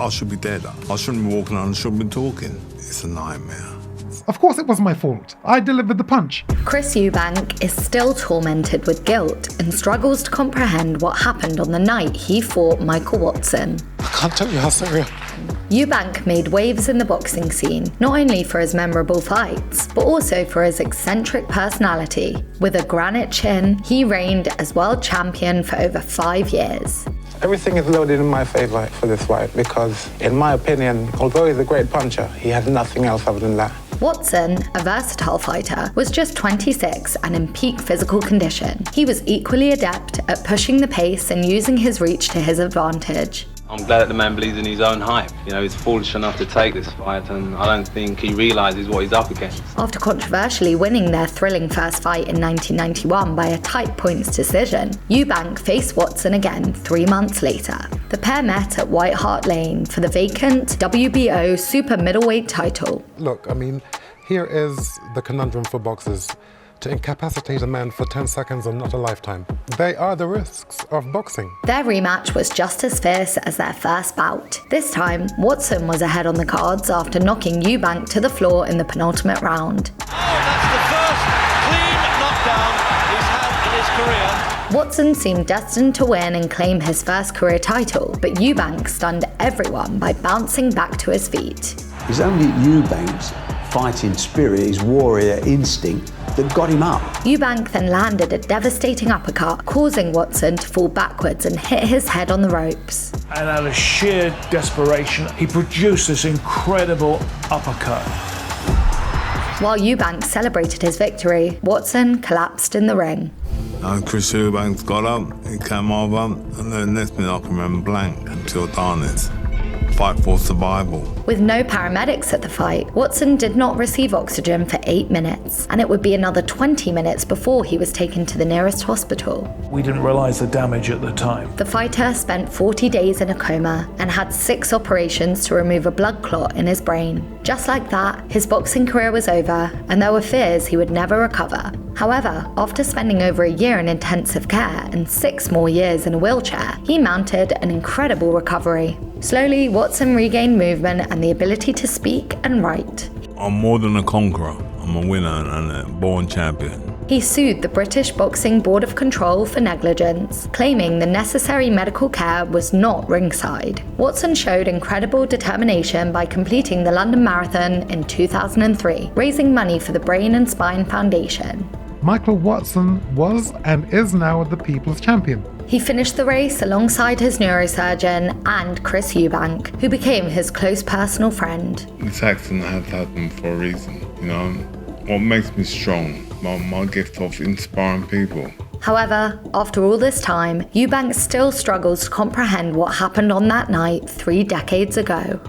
I should be dead. I shouldn't be walking around, I shouldn't be talking. It's a nightmare. Of course it was my fault. I delivered the punch. Chris Eubank is still tormented with guilt and struggles to comprehend what happened on the night he fought Michael Watson. I can't tell you how surreal. Eubank made waves in the boxing scene, not only for his memorable fights, but also for his eccentric personality. With a granite chin, he reigned as world champion for over 5 years. Everything is loaded in my favour for this fight because, in my opinion, although he's a great puncher, he has nothing else other than that. Watson, a versatile fighter, was just 26 and in peak physical condition. He was equally adept at pushing the pace and using his reach to his advantage. I'm glad that the man believes in his own hype. You know, he's foolish enough to take this fight, and I don't think he realises what he's up against. After controversially winning their thrilling first fight in 1991 by a tight points decision, Eubank faced Watson again 3 months later. The pair met at White Hart Lane for the vacant WBO super middleweight title. Look, I mean, here is the conundrum for boxers. To incapacitate a man for 10 seconds or not a lifetime. They are the risks of boxing. Their rematch was just as fierce as their first bout. This time, Watson was ahead on the cards after knocking Eubank to the floor in the penultimate round. Oh, that's the first clean knockdown he's had in his career. Watson seemed destined to win and claim his first career title, but Eubank stunned everyone by bouncing back to his feet. It's only Eubank's fighting spirit, his warrior instinct, that got him up. Eubank then landed a devastating uppercut, causing Watson to fall backwards and hit his head on the ropes. And out of sheer desperation, he produced this incredible uppercut. While Eubank celebrated his victory, Watson collapsed in the ring. Chris Eubank got up, he came over, and the next minute I can remember blank until darkness. Fight for survival. With no paramedics at the fight, Watson did not receive oxygen for 8 minutes, and it would be another 20 minutes before he was taken to the nearest hospital. We didn't realise the damage at the time. The fighter spent 40 days in a coma and had 6 operations to remove a blood clot in his brain. Just like that, his boxing career was over, and there were fears he would never recover. However, after spending over a year in intensive care and 6 more years in a wheelchair, he mounted an incredible recovery. Slowly, Watson regained movement and the ability to speak and write. I'm more than a conqueror. I'm a winner and a born champion. He sued the British Boxing Board of Control for negligence, claiming the necessary medical care was not ringside. Watson showed incredible determination by completing the London Marathon in 2003, raising money for the Brain and Spine Foundation. Michael Watson was and is now the people's champion. He finished the race alongside his neurosurgeon and Chris Eubank, who became his close personal friend. This accident had to happen for a reason, you know. What makes me strong, my gift of inspiring people. However, after all this time, Eubank still struggles to comprehend what happened on that night 3 decades ago.